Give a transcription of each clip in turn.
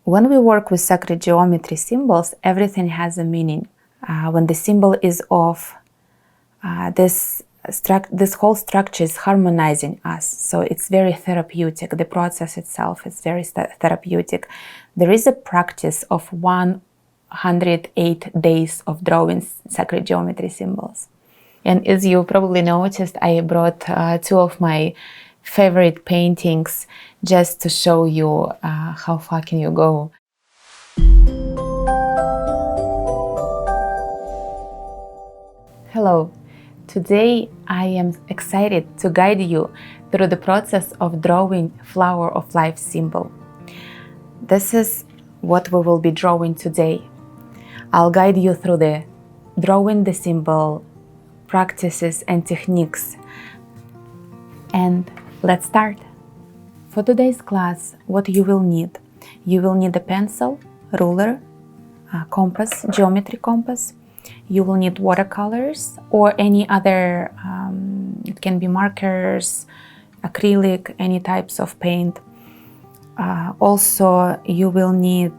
When we work with sacred geometry symbols, everything has a meaning. When the symbol is off, this whole structure is harmonizing us. So it's very therapeutic. The process itself is very therapeutic. There is a practice of 108 days of drawing sacred geometry symbols. And as you probably noticed, I brought two of my favorite paintings just to show you how far can you go. Hello. Today I am excited to guide you through the process of drawing Flower of Life symbol. This is what we will be drawing today. I'll guide you through the drawing the symbol, practices and techniques. And let's start. For today's class, what you will need? You will need a pencil, ruler, compass, geometry compass. You will need watercolors or any other, it can be markers, acrylic, any types of paint. Also, you will need,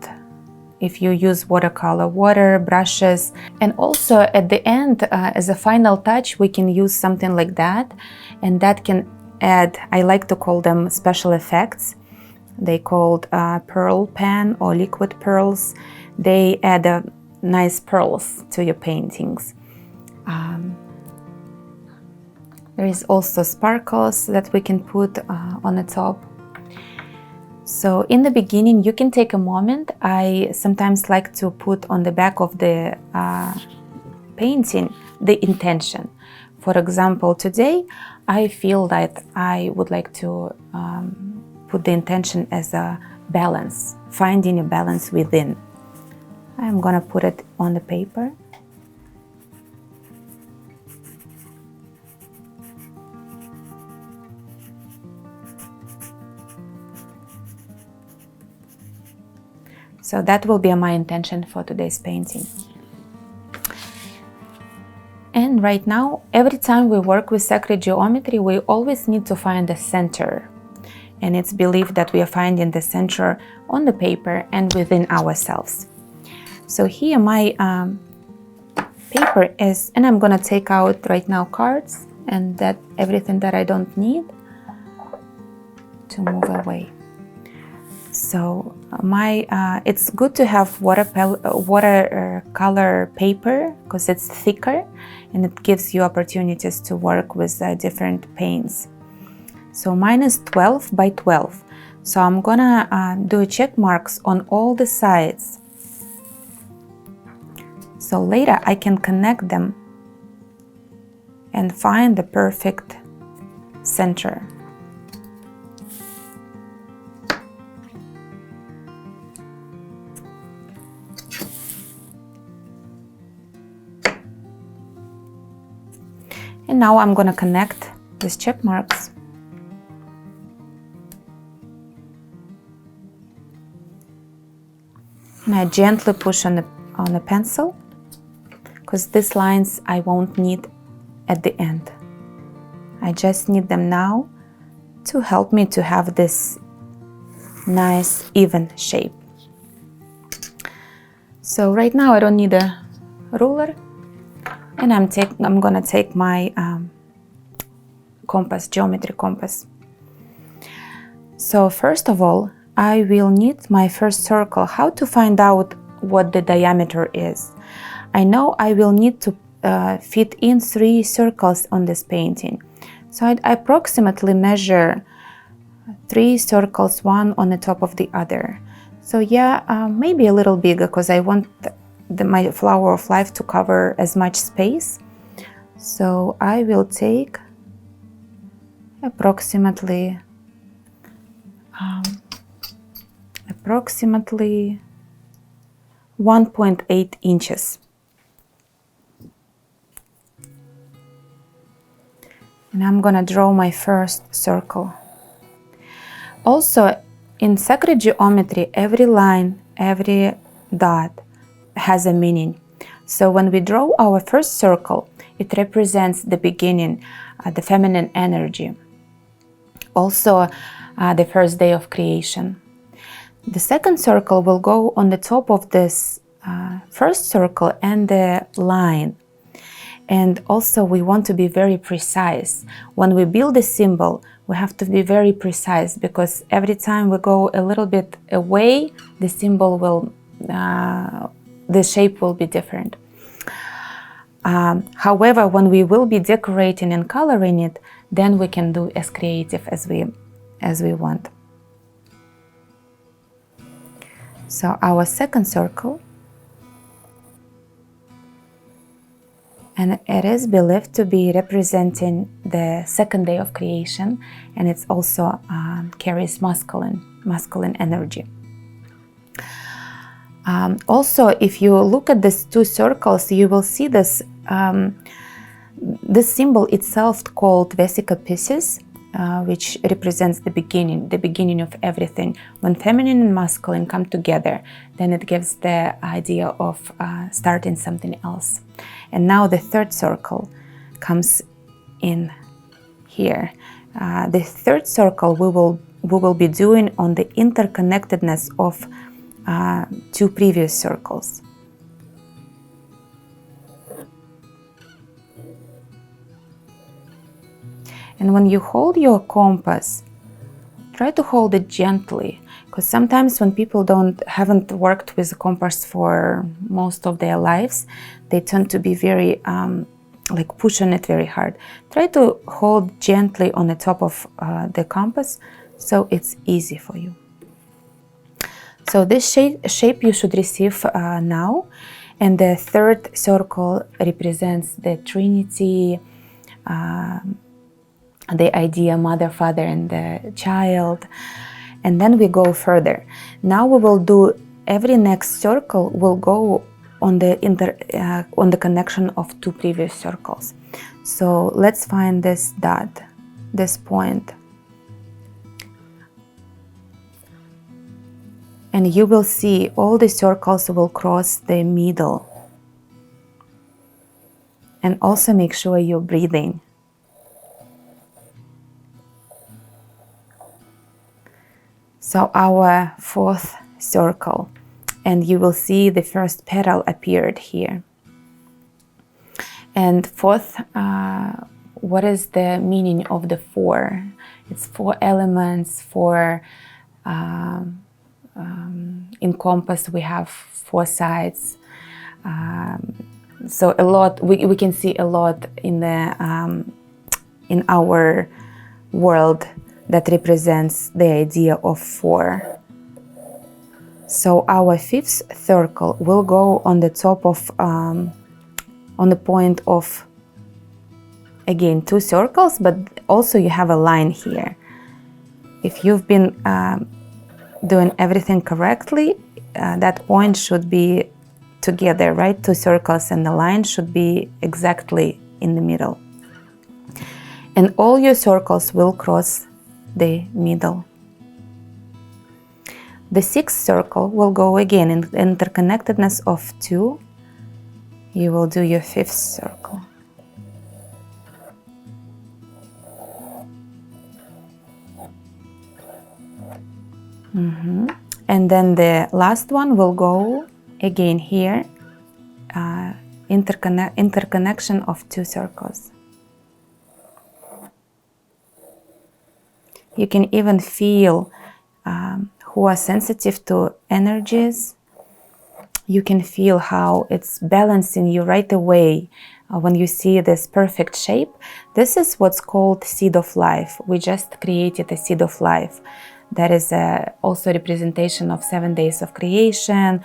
if you use watercolor, water, brushes. And also at the end, as a final touch, we can use something like that. And that can add, I like to call them special effects. They called pearl pen or liquid pearls. They add nice pearls to your paintings. There is also sparkles that we can put on the top. So in the beginning, you can take a moment. I sometimes like to put on the back of the painting the intention. For example, today I feel that I would like to put the intention as a balance, finding a balance within. I'm gonna put it on the paper. So that will be my intention for today's painting. And right now, every time we work with sacred geometry, we always need to find the center. And it's believed that we are finding the center on the paper and within ourselves. So here my paper is, and I'm gonna take out right now cards and that everything that I don't need to move away. So it's good to have watercolor paper because it's thicker and it gives you opportunities to work with different paints. So mine is 12 by 12. So I'm gonna do check marks on all the sides. So later I can connect them and find the perfect center. And now I'm going to connect these check marks. And I gently push on the pencil, because these lines I won't need at the end. I just need them now to help me to have this nice even shape. So right now I don't need a ruler. And I'm gonna take my compass, geometry compass. So first of all, I will need my first circle. How to find out what the diameter is? I know I will need to fit in 3 circles on this painting. So I approximately measure 3 circles, one on the top of the other. So yeah, maybe a little bigger because I want my Flower of Life to cover as much space. So I will take approximately 1.8 inches. And I'm gonna draw my first circle. Also, in sacred geometry, every line, every dot has a meaning. So when we draw our first circle, it represents the beginning, the feminine energy. Also, the first day of creation. The second circle will go on the top of this first circle and the line. And also we want to be very precise. When we build a symbol, we have to be very precise, because every time we go a little bit away, the symbol will, the shape will be different. However, when we will be decorating and coloring it, then we can do as creative as we want. So our second circle, and it is believed to be representing the second day of creation, and it also carries masculine energy. Also, if you look at these two circles, you will see this symbol itself called Vesica Piscis, which represents the beginning of everything. When feminine and masculine come together, then it gives the idea of starting something else. And now the third circle comes in here. The third circle we will be doing on the interconnectedness of two previous circles. And when you hold your compass, try to hold it gently, because sometimes when people haven't worked with a compass for most of their lives, they tend to be very like pushing it very hard. Try to hold gently on the top of the compass, so it's easy for you. So this shape you should receive now, and the third circle represents the Trinity, the idea Mother, Father, and the child. And then we go further. Now we will do every next circle will go on the connection of two previous circles. So let's find this dot, this point. And you will see all the circles will cross the middle. And also make sure you're breathing. So our fourth circle, and you will see the first petal appeared here. And fourth, what is the meaning of the four? It's four elements, in compass we have four sides. So a lot, we can see a lot in in our world that represents the idea of four. So our fifth circle will go on the top of, on the point of, again, two circles, but also you have a line here. If you've been doing everything correctly, that point should be together, right? Two circles, and the line should be exactly in the middle. And all your circles will cross the middle. The sixth circle will go again in interconnectedness of two. You will do your fifth circle. And then the last one will go again here, interconnection of two circles. You can even feel who are sensitive to energies. You can feel how it's balancing you right away when you see this perfect shape. This is what's called seed of life. We just created a seed of life. That is also a representation of 7 days of creation,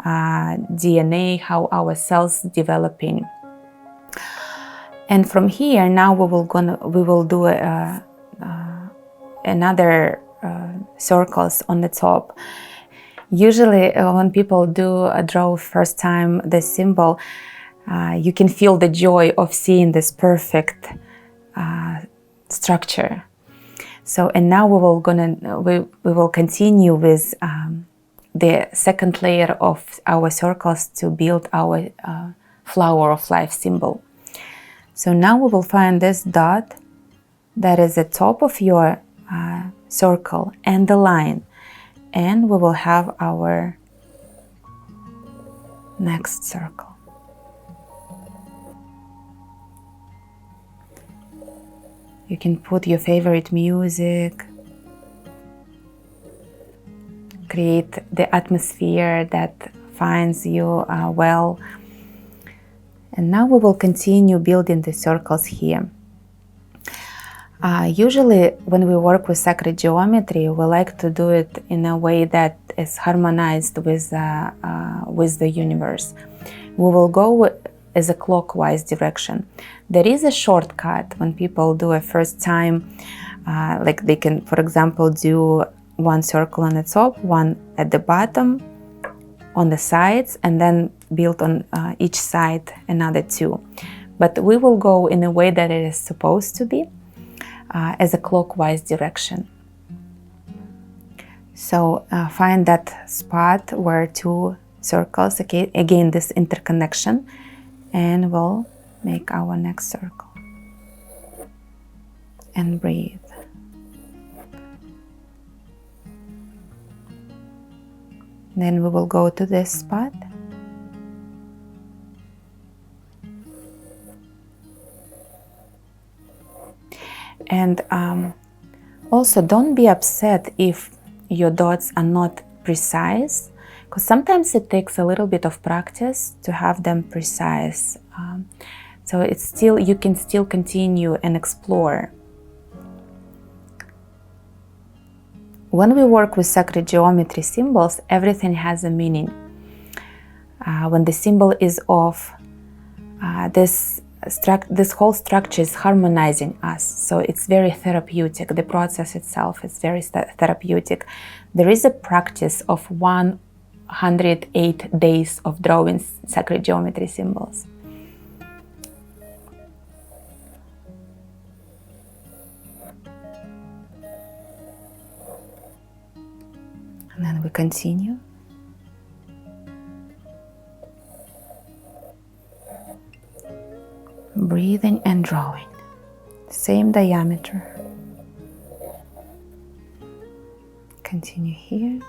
DNA, how our cells developing. And from here, now we will do another circles on the top. Usually when people draw first time the symbol, you can feel the joy of seeing this perfect structure. So, and now we will continue with the second layer of our circles to build our flower of life symbol. So now we will find this dot that is the top of your circle and the line. and we will have our next circle. You can put your favorite music, create the atmosphere that finds you well. And now we will continue building the circles here. Usually when we work with sacred geometry, we like to do it in a way that is harmonized with the universe. We will go as a clockwise direction. There is a shortcut when people do a first time, like they can, for example, do one circle on the top, one at the bottom, on the sides, and then build on each side another two. But we will go in a way that it is supposed to be, as a clockwise direction. So find that spot where two circles, okay, again this interconnection, and we'll make our next circle. And breathe. Then we will go to this spot. And also don't be upset if your dots are not precise, because sometimes it takes a little bit of practice to have them precise. So it's still, you can still continue and explore. When we work with sacred geometry symbols, everything has a meaning. When the symbol is off, this whole structure is harmonizing us, so it's very therapeutic. The process itself is very therapeutic. There is a practice of 108 days of drawing sacred geometry symbols. And then we continue. Breathing and drawing. Same diameter. Continue here.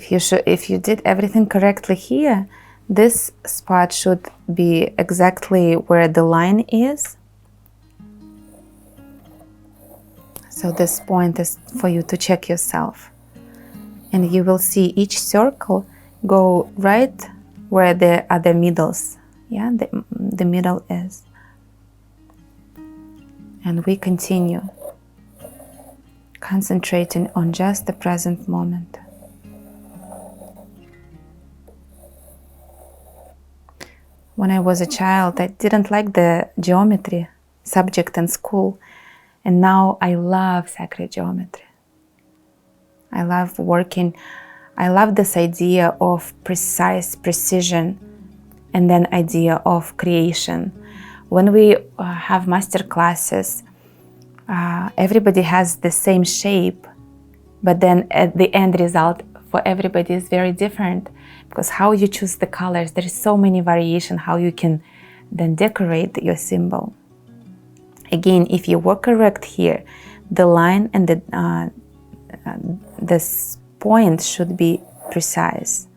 If you did everything correctly here, this spot should be exactly where the line is. So this point is for you to check yourself. And you will see each circle go right where the other middles, yeah, the middle is. And we continue concentrating on just the present moment. When I was a child, I didn't like the geometry subject in school, and now I love sacred geometry. I love working, I love this idea of precise precision and then idea of creation. When we have master classes, everybody has the same shape, but then at the end result for everybody is very different, because how you choose the colors, there is so many variation how you can then decorate your symbol. Again, if you work correct here, the line and this point should be precise,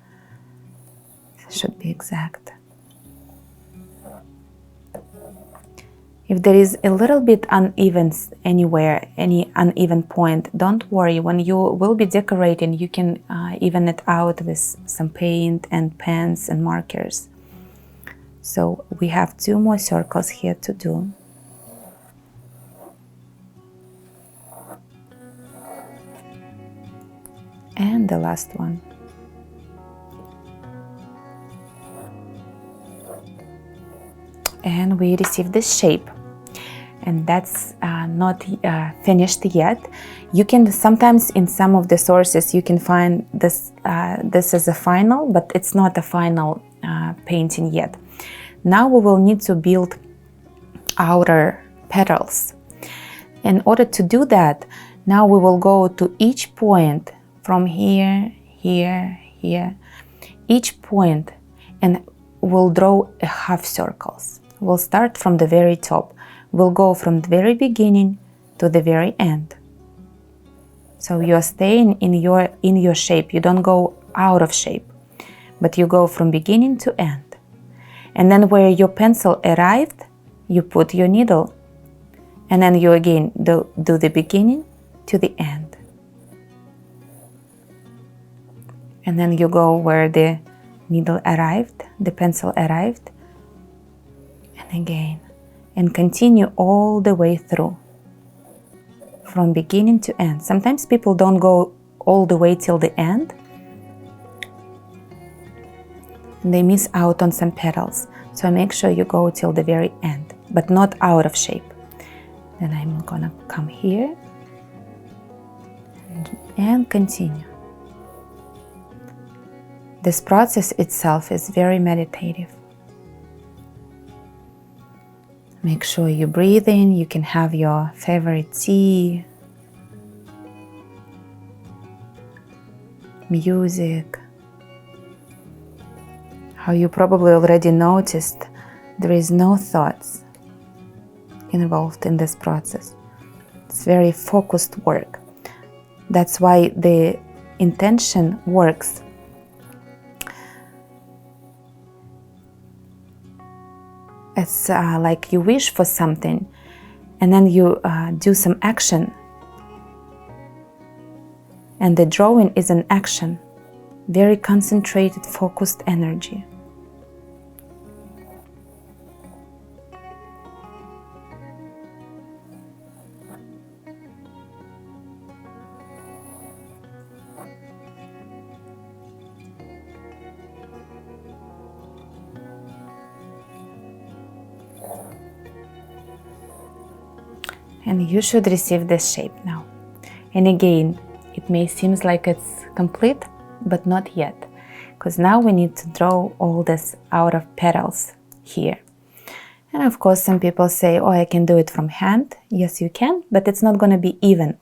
should be exact. If there is a little bit uneven anywhere, any uneven point, don't worry. When you will be decorating, you can even it out with some paint and pens and markers. So we have 2 more circles here to do. And the last one. And we receive this shape. And that's not finished yet. You can sometimes in some of the sources you can find this as a final, but it's not a final painting yet. Now we will need to build outer petals. In order to do that, now we will go to each point from here, here, here. each point and we'll draw a half circles. We'll start from the very top. We'll go from the very beginning to the very end. So you're staying in your shape. You don't go out of shape, but you go from beginning to end. And then where your pencil arrived, you put your needle. And then you again do the beginning to the end. And then you go where the needle arrived, the pencil arrived, and again. And continue all the way through, from beginning to end. Sometimes people don't go all the way till the end. They miss out on some petals. So make sure you go till the very end, but not out of shape. Then I'm gonna come here and continue. This process itself is very meditative. Make sure you breathe in. You can have your favorite tea, music. How you probably already noticed, there is no thoughts involved in this process. It's very focused work. That's why the intention works. It's like you wish for something and then you do some action. And the drawing is an action, very concentrated, focused energy. And you should receive this shape now. And again, it may seem like it's complete, but not yet. Because now we need to draw all this out of petals here. And of course, some people say, oh, I can do it from hand. Yes, you can, but it's not going to be even.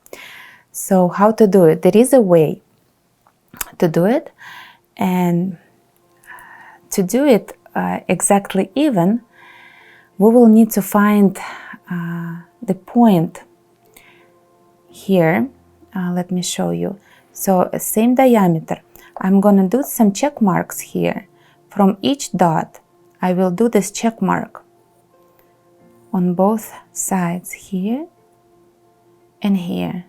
So how to do it? There is a way to do it. And to do it exactly even, we will need to find the point here. Let me show you. So same diameter. I'm gonna do some check marks here. From each dot, I will do this check mark on both sides, here and here.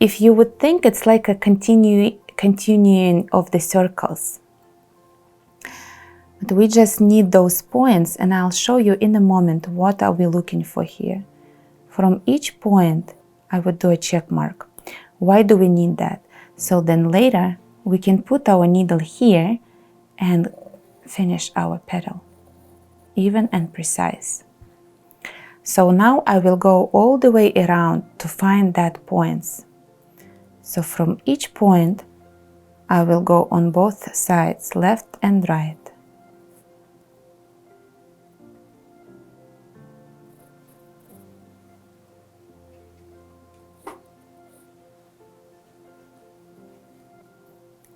If you would think it's like a continuing of the circles, but we just need those points, and I'll show you in a moment what are we looking for here. From each point, I would do a check mark. Why do we need that? So then later, we can put our needle here and finish our petal, even and precise. So now I will go all the way around to find that points. So from each point, I will go on both sides, left and right.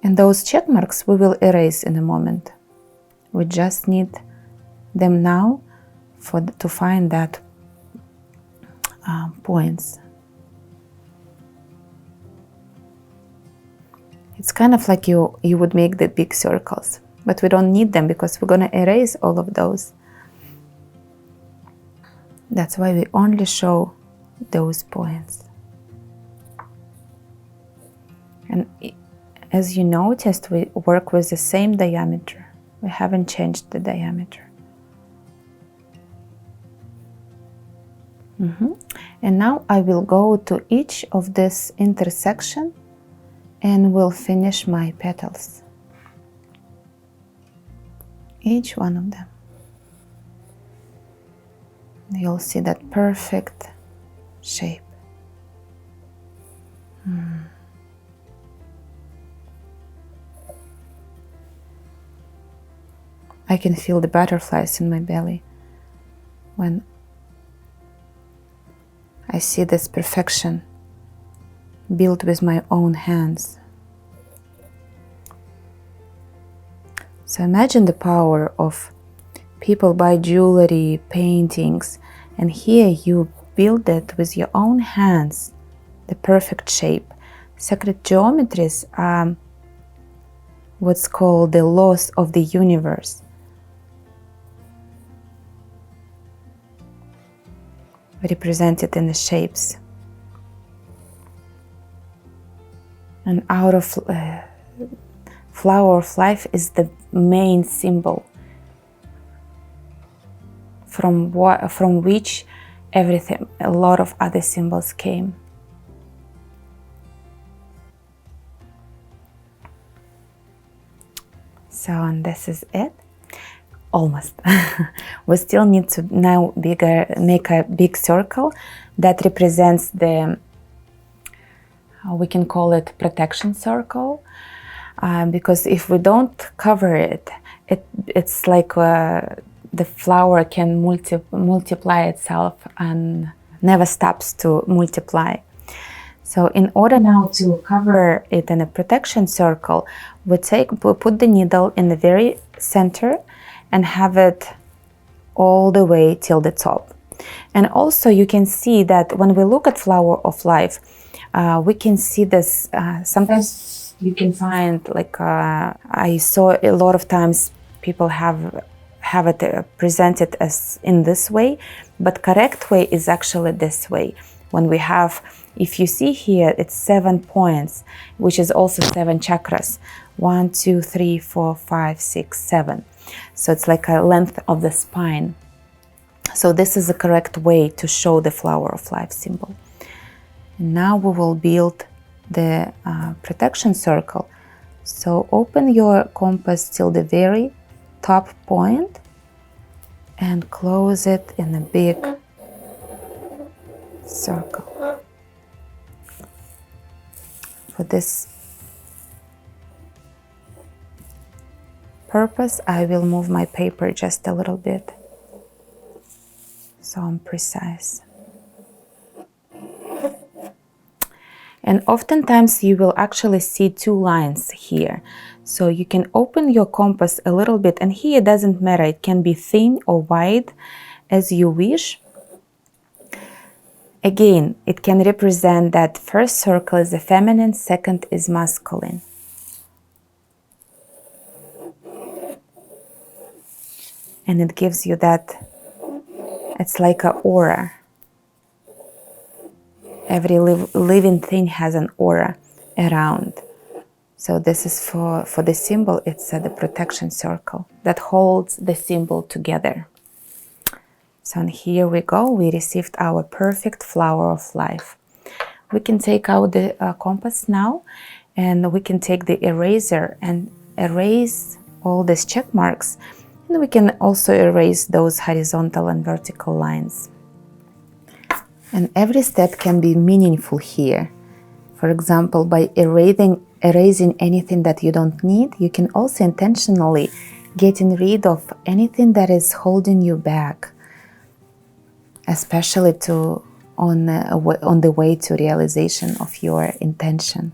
And those check marks we will erase in a moment. We just need them now to find that points. It's kind of like you would make the big circles, but we don't need them because we're going to erase all of those. That's why we only show those points. And as you noticed, we work with the same diameter. We haven't changed the diameter. And now I will go to each of this intersection and will finish my petals. Each one of them. You'll see that perfect shape. I can feel the butterflies in my belly when I see this perfection built with my own hands. So imagine the power of people buy jewelry, paintings, and here you build it with your own hands, the perfect shape. Sacred geometries are what's called the laws of the universe. Represented in the shapes. And out of Flower of Life is the main symbol from which everything, a lot of other symbols came. So, and this is it. Almost. We still need to now make a big circle that represents the, we can call it protection circle, because if we don't cover it, it's like the flower can multiply itself and never stops to multiply. So in order now to cover it in a protection circle, we put the needle in the very center and have it all the way till the top. And also you can see that when we look at Flower of Life, we can see this, sometimes you can find, like I saw a lot of times people have it presented as in this way, but correct way is actually this way. When we have, if you see here, it's 7 points, which is also 7 chakras. 1, 2, 3, 4, 5, 6, 7. So it's like a length of the spine. So this is the correct way to show the Flower of Life symbol. And now we will build the protection circle. So open your compass till the very top point and close it in a big circle. For this purpose, I will move my paper just a little bit so I'm precise. And oftentimes you will actually see 2 lines here. So you can open your compass a little bit, and here it doesn't matter, it can be thin or wide as you wish. Again, it can represent that first circle is the feminine, second is masculine. And it gives you that, it's like an aura. Every living thing has an aura around. So this is for the symbol, it's the protection circle that holds the symbol together. So here we go, we received our perfect Flower of Life. We can take out the compass now, and we can take the eraser and erase all these check marks. And we can also erase those horizontal and vertical lines. And every step can be meaningful here. For example, by erasing anything that you don't need, you can also intentionally getting rid of anything that is holding you back, especially on the way to realization of your intention.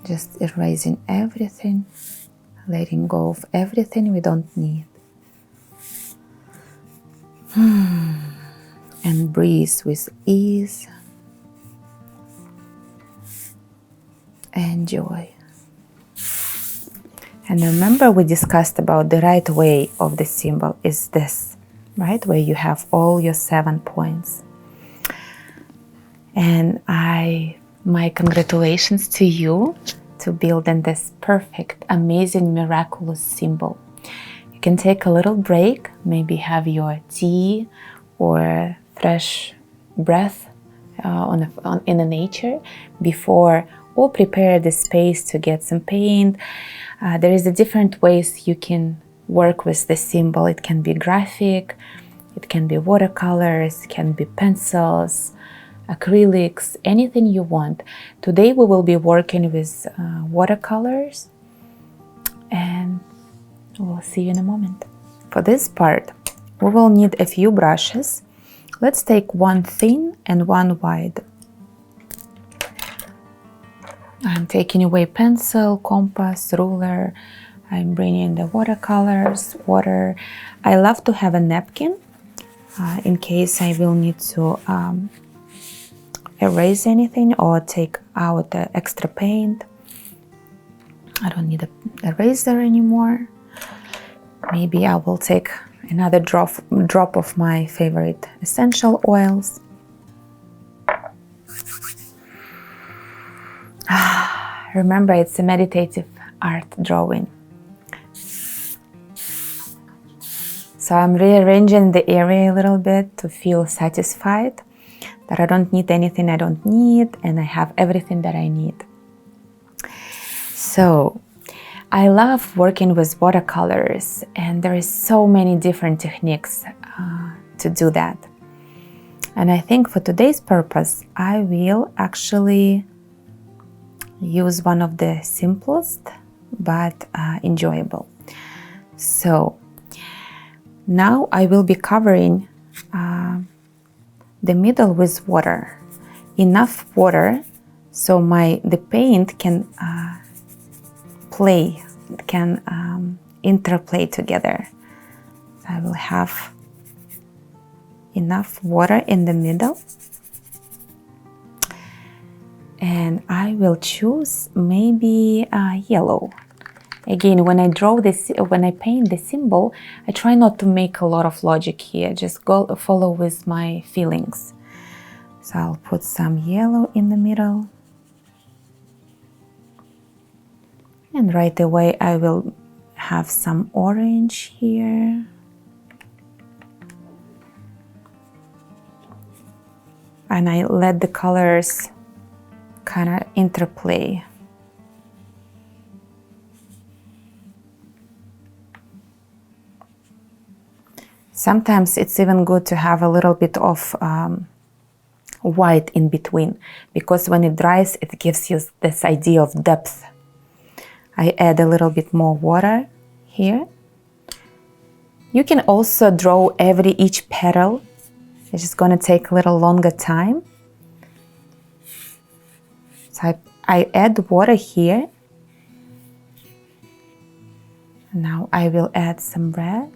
Just erasing everything, letting go of everything we don't need. And breathe with ease and joy. And remember, we discussed about the right way of the symbol is this, right? Where you have all your 7 points. And my congratulations to you to building this perfect, amazing, miraculous symbol. You can take a little break, maybe have your tea or fresh breath in the nature before, or prepare the space to get some paint. There is a different ways you can work with the symbol. It can be graphic, it can be watercolors, it can be pencils, acrylics, anything you want. Today we will be working with watercolors, and we'll see you in a moment. For this part, we will need a few brushes. Let's take one thin and one wide. I'm taking away pencil, compass, ruler, I'm bringing the watercolors, water. I love to have a napkin in case I will need to erase anything or take out the extra paint. I don't need an eraser anymore. Maybe I will take another drop of my favorite essential oils. Remember, it's a meditative art drawing. So I'm rearranging the area a little bit to feel satisfied that I don't need anything I don't need and I have everything that I need. So I love working with watercolors, and there is so many different techniques to do that. And I think for today's purpose, I will actually use one of the simplest but enjoyable. So now I will be covering the middle with water, enough water so the paint can interplay together. So I will have enough water in the middle, and I will choose maybe yellow. Again, when I paint the symbol, I try not to make a lot of logic here, just follow with my feelings. So I'll put some yellow in the middle. And right away I will have some orange here. And I let the colors kind of interplay. Sometimes it's even good to have a little bit of white in between, because when it dries, it gives you this idea of depth. I add a little bit more water here. You can also draw each petal. It's just going to take a little longer time. So I add water here. Now I will add some red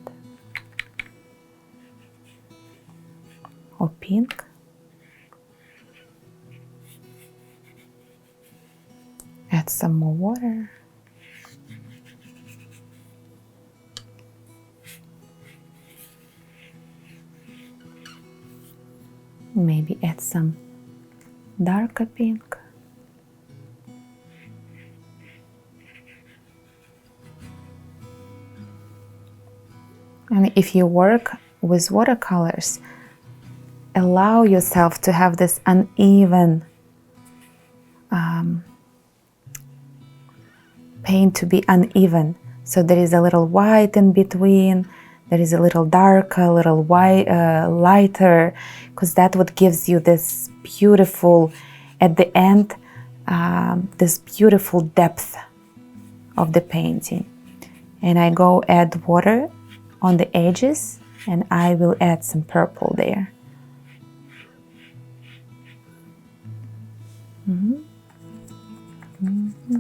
or pink. Add some more water. Maybe add some darker pink. And if you work with watercolors, allow yourself to have this uneven paint to be uneven. So there is a little white in between, there is a little darker, a little white, lighter, because that what gives you this beautiful, at the end, this beautiful depth of the painting. And I go add water on the edges, and I will add some purple there. Mm-hmm. Mm-hmm.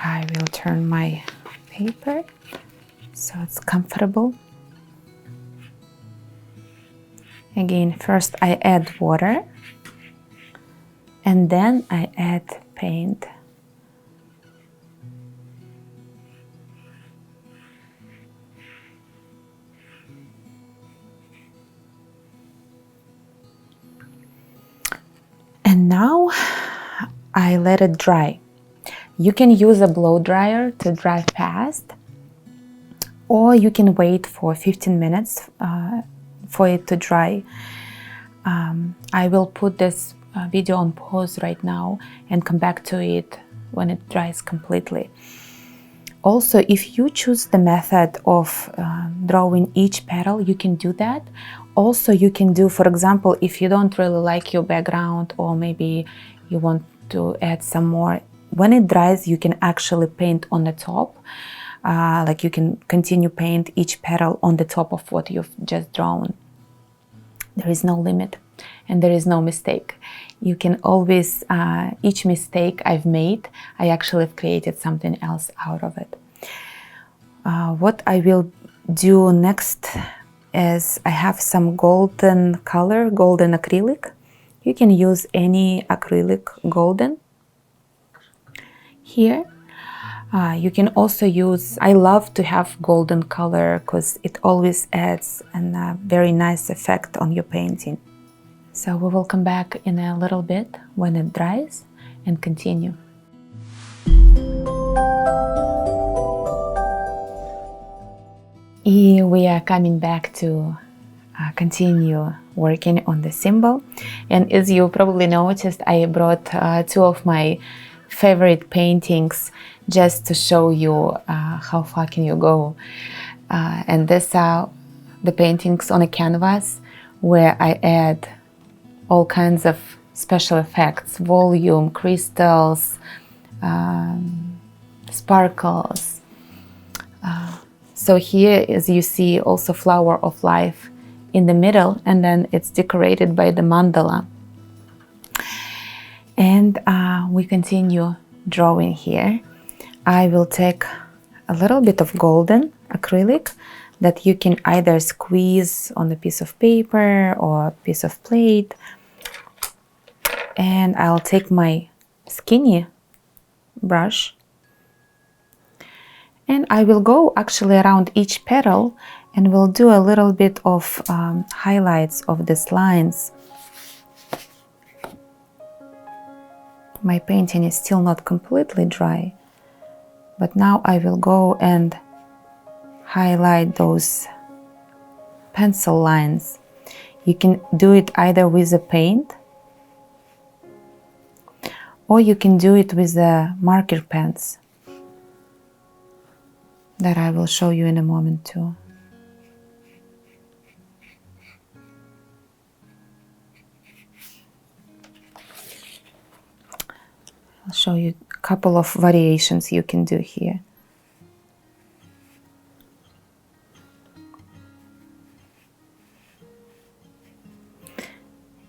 I will turn my paper so it's comfortable. Again, first I add water and then I add paint. And now I let it dry. You can use a blow dryer to dry fast, or you can wait for 15 minutes for it to dry. I will put this video on pause right now and come back to it when it dries completely. Also, if you choose the method of drawing each petal, you can do that. Also, you can do, for example, if you don't really like your background, or maybe you want to add some more, when it dries, you can actually paint on the top. like you can continue paint each petal on the top of what you've just drawn. There is no limit and there is no mistake. You can always, each mistake I've made, I actually have created something else out of it. What I will do next is I have some golden color, golden acrylic. You can use any acrylic golden here. You can also use, I love to have golden color because it always adds a very nice effect on your painting. So we will come back in a little bit when it dries and continue. We are coming back to continue working on the symbol. And as you probably noticed, I brought two of my favorite paintings just to show you how far can you go. And these are the paintings on a canvas where I add all kinds of special effects, volume, crystals, sparkles. So here, as you see, also Flower of Life in the middle, and then it's decorated by the mandala. And we continue drawing here. I will take a little bit of golden acrylic that you can either squeeze on a piece of paper or a piece of plate. And I'll take my skinny brush and I will go actually around each petal and we'll do a little bit of highlights of these lines. My painting is still not completely dry, but now I will go and highlight those pencil lines. You can do it either with a paint or you can do it with the marker pens that I will show you in a moment too. I'll show you a couple of variations you can do here.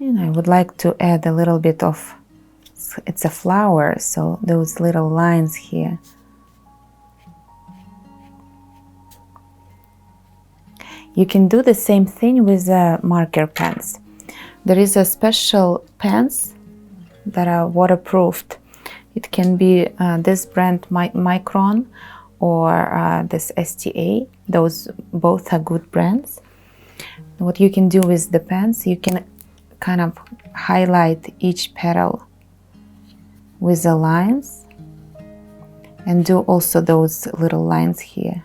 And I would like to add a little bit of, it's a flower, so those little lines here. You can do the same thing with the marker pens. There is a special pens that are waterproofed. It can be this brand Micron or this STA. Those both are good brands. What you can do with the pens, you can kind of highlight each petal with the lines and do also those little lines here.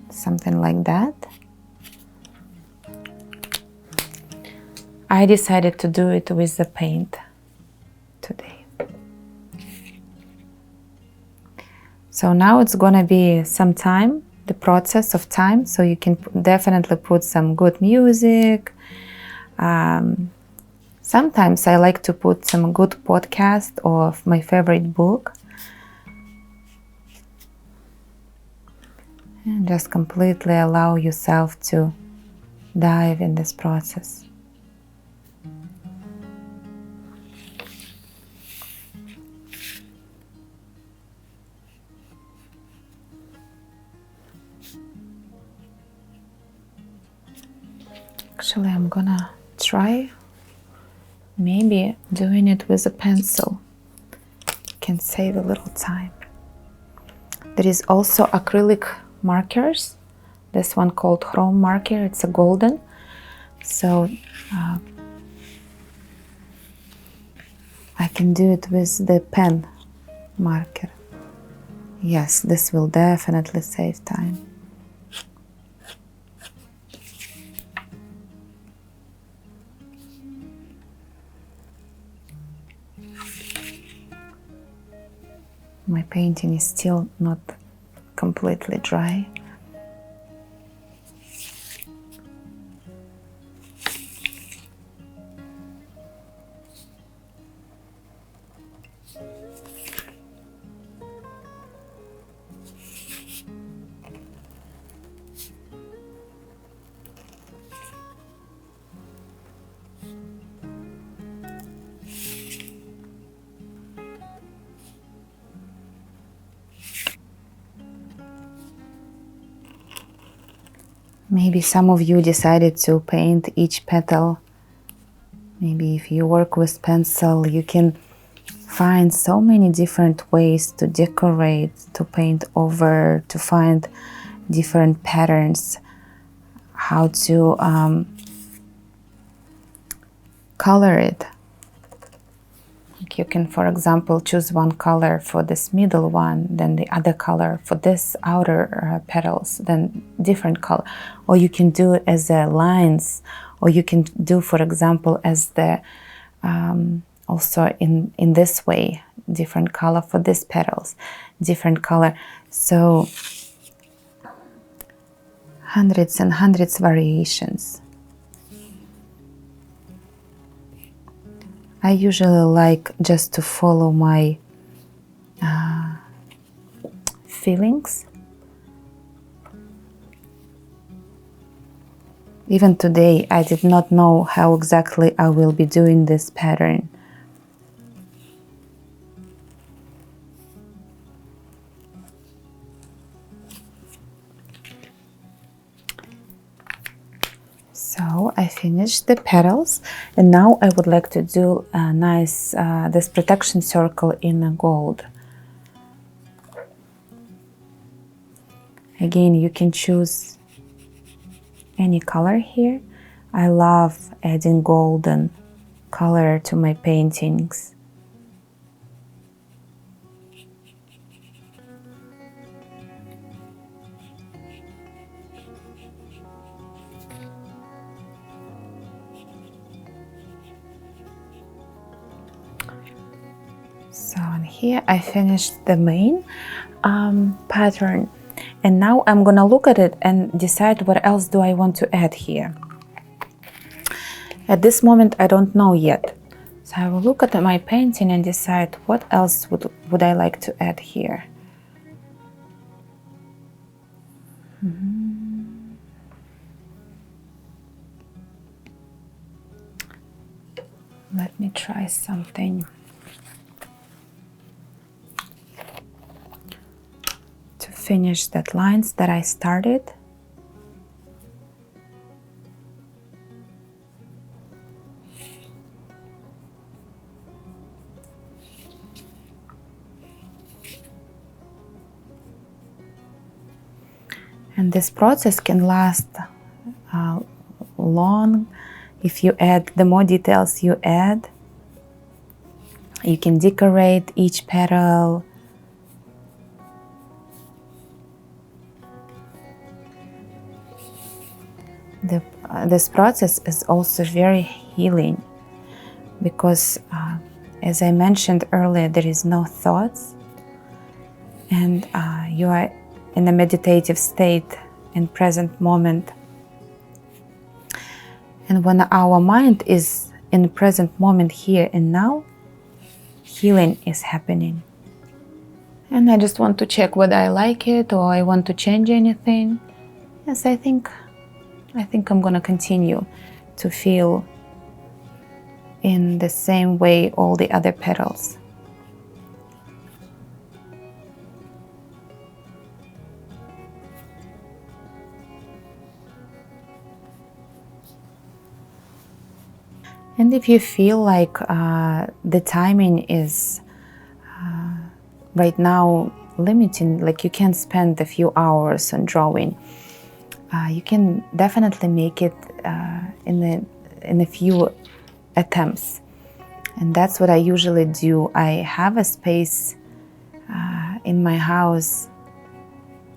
Something like that. I decided to do it with the paint today. So now it's gonna be some time, the process of time, so you can definitely put some good music. Sometimes I like to put some good podcast or my favorite book. And just completely allow yourself to dive in this process. Actually, I'm gonna try maybe doing it with a pencil. Can save a little time. There is also acrylic markers. This one called chrome marker, it's a golden. So I can do it with the pen marker. Yes, this will definitely save time. My painting is still not completely dry. Maybe some of you decided to paint each petal. Maybe if you work with pencil, you can find so many different ways to decorate, to paint over, to find different patterns, how to color it. You can, for example, choose one color for this middle one, then the other color for this outer petals, then different color. Or you can do it as lines, or you can do, for example, as the also in this way, different color for this petals, different color. So hundreds and hundreds variations. I usually like just to follow my feelings. Even today, I did not know how exactly I will be doing this pattern. So I finished the petals, and now I would like to do a nice this protection circle in gold. Again, you can choose any color here. I love adding golden color to my paintings. So and here I finished the main pattern, and now I'm gonna look at it and decide what else do I want to add here. At this moment I don't know yet, so I will look at my painting and decide what else would I like to add here. Let me try something. Finish that lines that I started. And this process can last long. If you add, the more details you add, you can decorate each petal. This process is also very healing because, as I mentioned earlier, there is no thoughts, and you are in a meditative state in present moment. And when our mind is in the present moment, here and now, healing is happening. And I just want to check whether I like it or I want to change anything. Yes, I think I'm gonna continue to feel in the same way all the other petals. And if you feel like the timing is right now limiting, like you can't spend a few hours on drawing, you can definitely make it in a few attempts. And that's what I usually do. I have a space in my house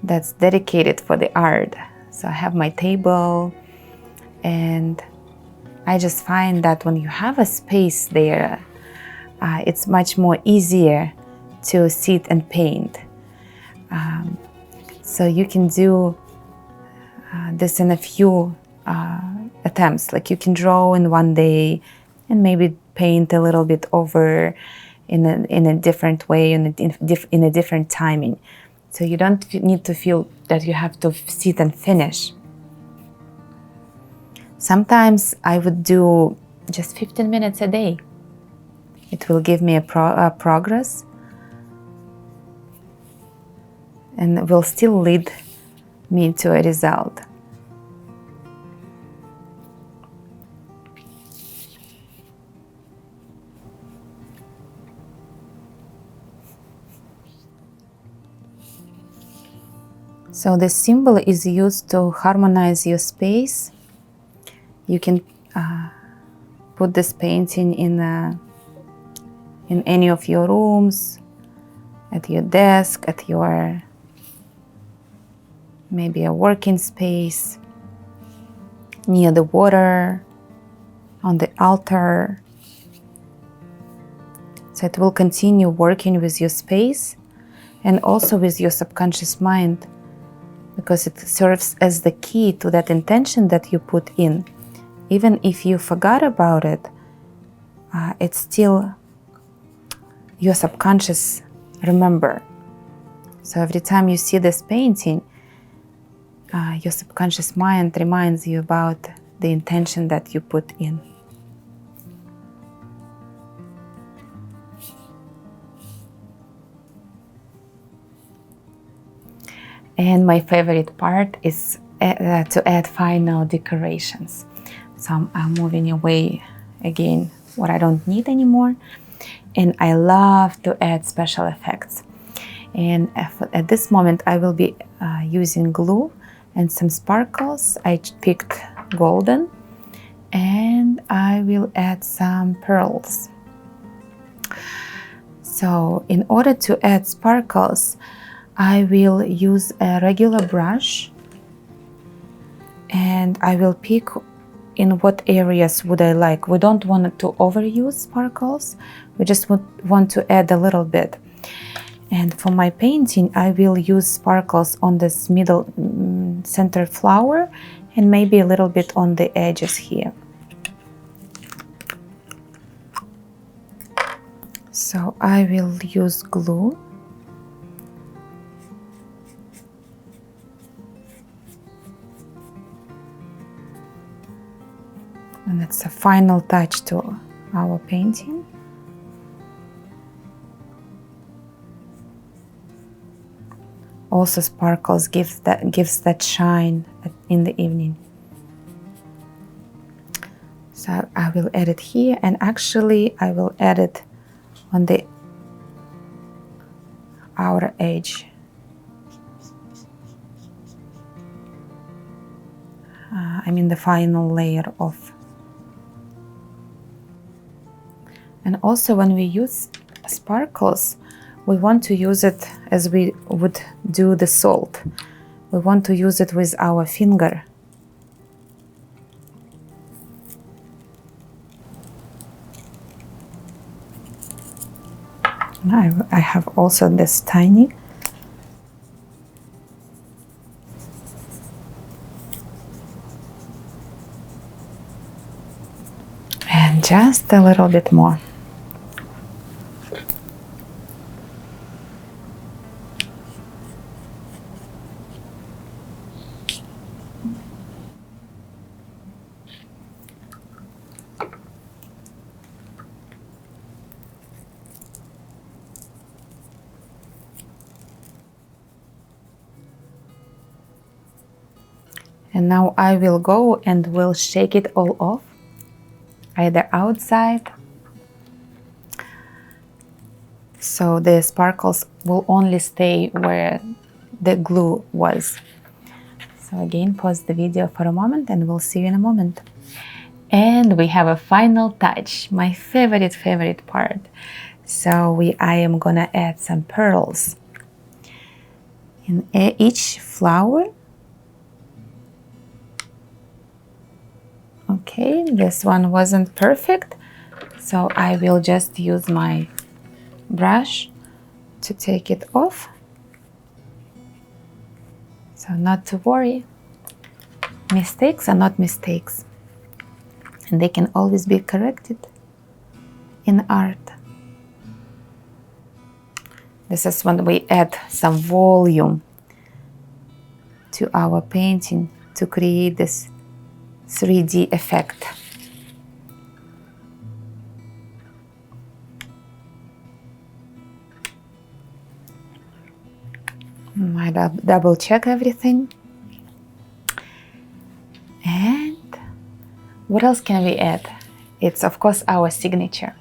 that's dedicated for the art. So I have my table, and I just find that when you have a space there, it's much more easier to sit and paint. So you can do this in a few attempts. Like you can draw in one day and maybe paint a little bit over in a different way, in a different timing. So you don't need to feel that you have to sit and finish. Sometimes I would do just 15 minutes a day. It will give me a progress, and will still lead me to a result. So this symbol is used to harmonize your space. You can put this painting in any of your rooms, at your desk, at your maybe a working space, near the water, on the altar. So it will continue working with your space and also with your subconscious mind, because it serves as the key to that intention that you put in. Even if you forgot about it, it's still your subconscious remember. So every time you see this painting, your subconscious mind reminds you about the intention that you put in. And my favorite part is to add final decorations. So I'm moving away again what I don't need anymore. And I love to add special effects. And at this moment I will be using glue and some sparkles. I picked golden, and I will add some pearls. So in order to add sparkles, I will use a regular brush, and I will pick in what areas would I like. We don't want to overuse sparkles, we just want to add a little bit. And for my painting, I will use sparkles on this middle center flower, and maybe a little bit on the edges here. So I will use glue. And it's a final touch to our painting. Also, sparkles gives that shine in the evening. So I will add it here, and actually I will add it on the outer edge. I mean the final layer of. And also when we use sparkles, we want to use it as we would do the salt. We want to use it with our finger. I have also this tiny. And just a little bit more. And now I will go and will shake it all off, either outside, so the sparkles will only stay where the glue was. So again, pause the video for a moment and we'll see you in a moment. And we have a final touch, my favorite part. So I am gonna add some pearls in each flower. Okay, this one wasn't perfect, so I will just use my brush to take it off. So not to worry, mistakes are not mistakes, and they can always be corrected in art. This is when we add some volume to our painting to create this 3D effect. I double check everything. And what else can we add? It's of course our signature.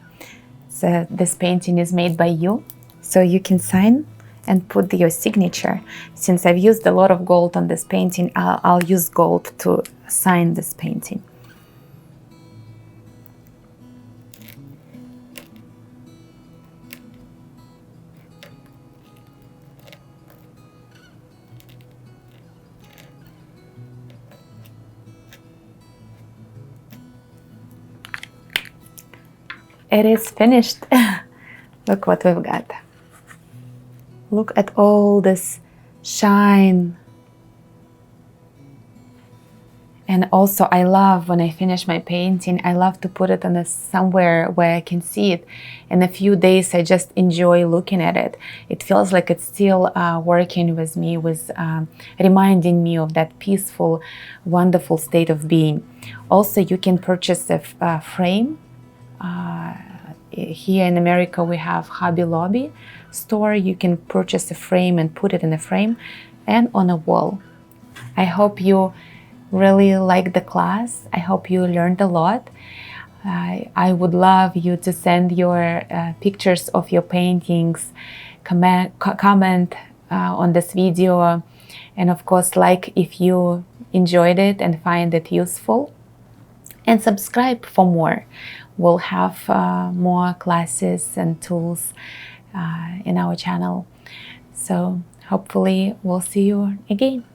So this painting is made by you, so you can sign and put your signature. Since I've used a lot of gold on this painting, I'll use gold to sign this painting. It is finished. Look what we've got. Look at all this shine. And also I love when I finish my painting, I love to put it on somewhere where I can see it. In a few days, I just enjoy looking at it. It feels like it's still working with me, reminding me of that peaceful, wonderful state of being. Also, you can purchase a frame. Here in America, we have Hobby Lobby store. You can purchase a frame and put it in a frame and on a wall. I hope you really liked the class. I hope you learned a lot. I would love you to send your pictures of your paintings, comment on this video, and of course like if you enjoyed it and find it useful, and subscribe for more. We'll have more classes and tools in our channel. So hopefully we'll see you again.